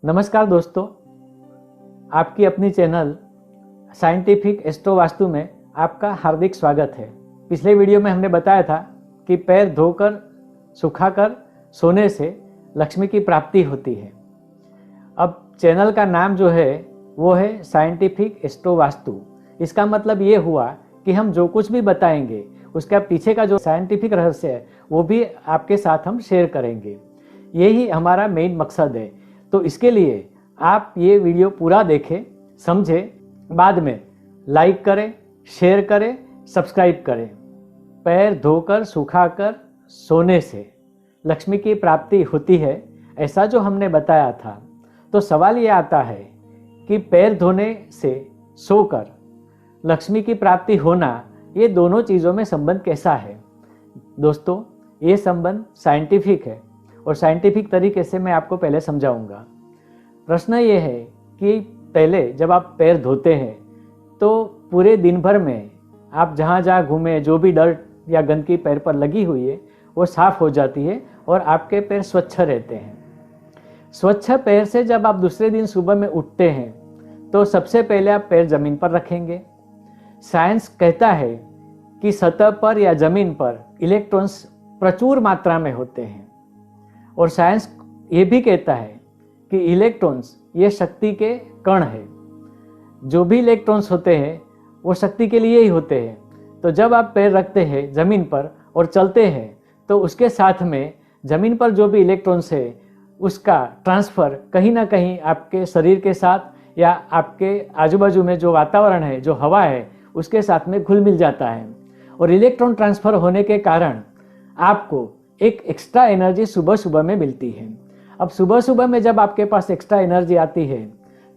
नमस्कार दोस्तों, आपकी अपनी चैनल साइंटिफिक एस्ट्रो वास्तु में आपका हार्दिक स्वागत है। पिछले वीडियो में हमने बताया था कि पैर धोकर सुखाकर सोने से लक्ष्मी की प्राप्ति होती है। अब चैनल का नाम जो है वो है साइंटिफिक एस्ट्रो वास्तु। इसका मतलब ये हुआ कि हम जो कुछ भी बताएंगे उसका पीछे का जो साइंटिफिक रहस्य है वो भी आपके साथ हम शेयर करेंगे। यही हमारा मेन मकसद है। तो इसके लिए आप ये वीडियो पूरा देखें, समझें, बाद में लाइक करें, शेयर करें, सब्सक्राइब करें। पैर धोकर सुखाकर सोने से लक्ष्मी की प्राप्ति होती है, ऐसा जो हमने बताया था। तो सवाल ये आता है कि पैर धोने से सोकर लक्ष्मी की प्राप्ति होना, ये दोनों चीज़ों में संबंध कैसा है। दोस्तों, ये संबंध साइंटिफिक है और साइंटिफिक तरीके से मैं आपको पहले समझाऊंगा। प्रश्न ये है कि पहले जब आप पैर धोते हैं तो पूरे दिन भर में आप जहाँ जहाँ घूमें, जो भी डर्ट या गंदगी पैर पर लगी हुई है वो साफ हो जाती है और आपके पैर स्वच्छ रहते हैं। स्वच्छ पैर से जब आप दूसरे दिन सुबह में उठते हैं तो सबसे पहले आप पैर जमीन पर रखेंगे। साइंस कहता है कि सतह पर या जमीन पर इलेक्ट्रॉन्स प्रचुर मात्रा में होते हैं और साइंस ये भी कहता है कि इलेक्ट्रॉन्स ये शक्ति के कण है। जो भी इलेक्ट्रॉन्स होते हैं वो शक्ति के लिए ही होते हैं। तो जब आप पैर रखते हैं ज़मीन पर और चलते हैं तो उसके साथ में ज़मीन पर जो भी इलेक्ट्रॉन्स है उसका ट्रांसफ़र कहीं ना कहीं आपके शरीर के साथ या आपके आजू बाजू में जो वातावरण है, जो हवा है, उसके साथ में घुल मिल जाता है। और इलेक्ट्रॉन ट्रांसफ़र होने के कारण आपको एक एक्स्ट्रा एनर्जी सुबह सुबह में मिलती है। अब सुबह सुबह में जब आपके पास एक्स्ट्रा एनर्जी आती है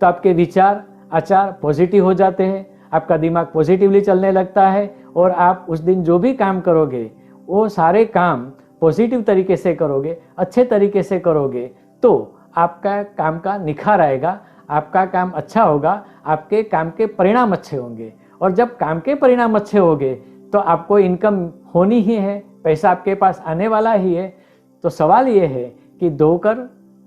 तो आपके विचार आचार पॉजिटिव हो जाते हैं, आपका दिमाग पॉजिटिवली चलने लगता है और आप उस दिन जो भी काम करोगे वो सारे काम पॉजिटिव तरीके से करोगे, अच्छे तरीके से करोगे तो आपका काम का निखार आएगा, आपका काम अच्छा होगा, आपके काम के परिणाम अच्छे होंगे। और जब काम के परिणाम अच्छे होंगे तो आपको इनकम होनी ही है, पैसा आपके पास आने वाला ही है। तो सवाल ये है कि धोकर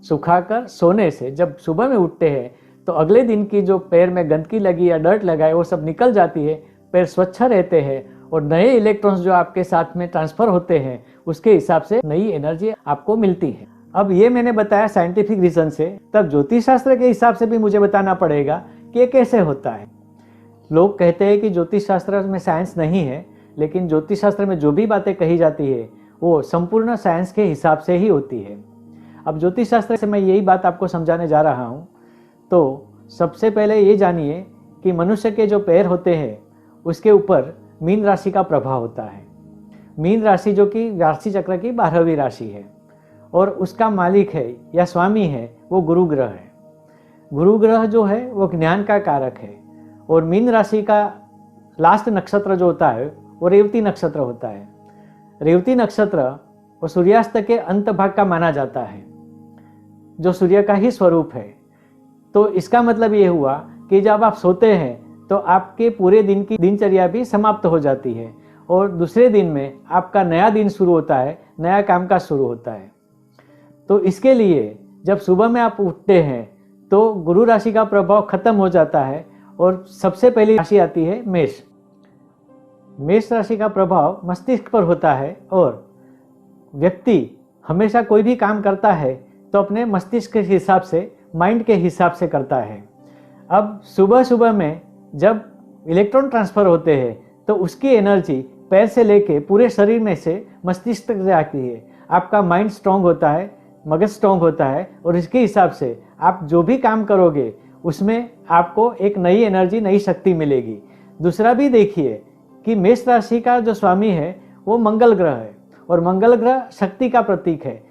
सुखाकर सोने से जब सुबह में उठते हैं तो अगले दिन की जो पैर में गंदगी लगी या डर्ट लगा है वो सब निकल जाती है, पैर स्वच्छ रहते हैं और नए इलेक्ट्रॉन्स जो आपके साथ में ट्रांसफ़र होते हैं उसके हिसाब से नई एनर्जी आपको मिलती है। अब ये मैंने बताया साइंटिफिक रीज़न से, तब ज्योतिष शास्त्र के हिसाब से भी मुझे बताना पड़ेगा कि ये कैसे होता है। लोग कहते हैं कि ज्योतिष शास्त्र में साइंस नहीं है, लेकिन ज्योतिष शास्त्र में जो भी बातें कही जाती है वो संपूर्ण साइंस के हिसाब से ही होती है। अब ज्योतिष शास्त्र से मैं यही बात आपको समझाने जा रहा हूँ। तो सबसे पहले ये जानिए कि मनुष्य के जो पैर होते हैं उसके ऊपर मीन राशि का प्रभाव होता है। मीन राशि जो कि राशि चक्र की 12वीं राशि है और उसका मालिक है या स्वामी है वो गुरु ग्रह है। गुरु ग्रह जो है वो ज्ञान का कारक है और मीन राशि का लास्ट नक्षत्र जो होता है वो रेवती नक्षत्र होता है। रेवती नक्षत्र वो सूर्यास्त के अंत भाग का माना जाता है, जो सूर्य का ही स्वरूप है। तो इसका मतलब ये हुआ कि जब आप सोते हैं तो आपके पूरे दिन की दिनचर्या भी समाप्त हो जाती है और दूसरे दिन में आपका नया दिन शुरू होता है, नया काम काज शुरू होता है। तो इसके लिए जब सुबह में आप उठते हैं तो गुरु राशि का प्रभाव खत्म हो जाता है और सबसे पहली राशि आती है मेष। मेष राशि का प्रभाव मस्तिष्क पर होता है और व्यक्ति हमेशा कोई भी काम करता है तो अपने मस्तिष्क के हिसाब से, माइंड के हिसाब से करता है। अब सुबह सुबह में जब इलेक्ट्रॉन ट्रांसफ़र होते हैं तो उसकी एनर्जी पैर से लेके पूरे शरीर में से मस्तिष्क तक आती है। आपका माइंड स्ट्रांग होता है, मगज स्ट्रांग होता है और इसके हिसाब से आप जो भी काम करोगे उसमें आपको एक नई एनर्जी, नई शक्ति मिलेगी। दूसरा भी देखिए कि मेष राशि का जो स्वामी है वो मंगल ग्रह है और मंगल ग्रह शक्ति का प्रतीक है,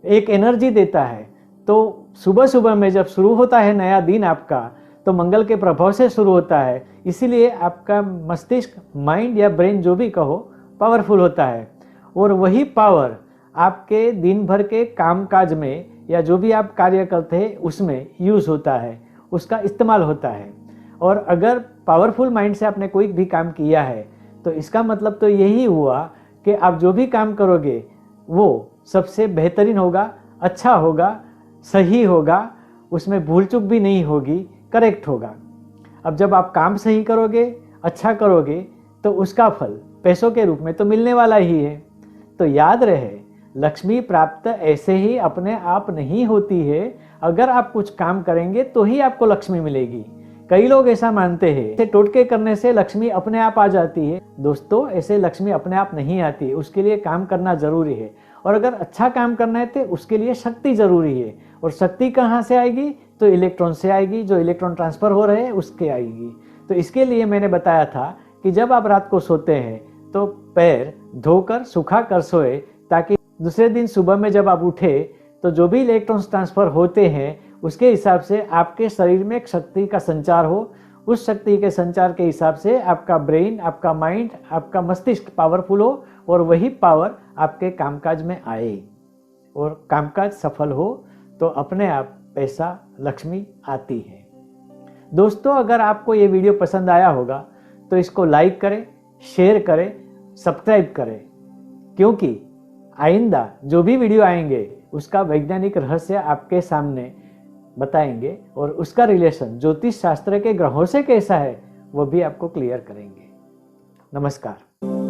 एक एनर्जी देता है। तो सुबह सुबह में जब शुरू होता है नया दिन आपका तो मंगल के प्रभाव से शुरू होता है, इसीलिए आपका मस्तिष्क, माइंड या ब्रेन जो भी कहो, पावरफुल होता है और वही पावर आपके दिन भर के कामकाज में या जो भी आप कार्य करते हैं उसमें यूज़ होता है, उसका इस्तेमाल होता है। और अगर पावरफुल माइंड से आपने कोई भी काम किया है तो इसका मतलब तो यही हुआ कि आप जो भी काम करोगे वो सबसे बेहतरीन होगा, अच्छा होगा, सही होगा उसमें भूल चूक भी नहीं होगी, करेक्ट होगा। अब जब आप काम सही करोगे, अच्छा करोगे, तो उसका फल पैसों के रूप में तो मिलने वाला ही है। तो याद रहे, लक्ष्मी प्राप्त ऐसे ही अपने आप नहीं होती है। अगर आप कुछ काम करेंगे तो ही आपको लक्ष्मी मिलेगी। कई लोग ऐसा मानते हैं ऐसे टोटके करने से लक्ष्मी अपने आप आ जाती है। दोस्तों, ऐसे लक्ष्मी अपने आप नहीं आती, उसके लिए काम करना जरूरी है। और अगर अच्छा काम करना है तो उसके लिए शक्ति जरूरी है। और शक्ति कहाँ से आएगी? तो इलेक्ट्रॉन से आएगी, जो इलेक्ट्रॉन ट्रांसफर हो रहे हैं उसके आएगी। तो इसके लिए मैंने बताया था कि जब आप रात को सोते हैं तो पैर धोकर सुखा कर सोए, ताकि दूसरे दिन सुबह में जब आप उठे तो जो भी इलेक्ट्रॉन्स ट्रांसफर होते हैं उसके हिसाब से आपके शरीर में एक शक्ति का संचार हो। उस शक्ति के संचार के हिसाब से आपका ब्रेन, आपका माइंड, आपका मस्तिष्क पावरफुल हो और वही पावर आपके कामकाज में आए और कामकाज सफल हो तो अपने आप पैसा, लक्ष्मी आती है। दोस्तों, अगर आपको ये वीडियो पसंद आया होगा तो इसको लाइक करें, शेयर करें, सब्सक्राइब करें, क्योंकि आइंदा जो भी वीडियो आएंगे उसका वैज्ञानिक रहस्य आपके सामने बताएंगे और उसका रिलेशन ज्योतिष शास्त्र के ग्रहों से कैसा है वो भी आपको क्लियर करेंगे। नमस्कार।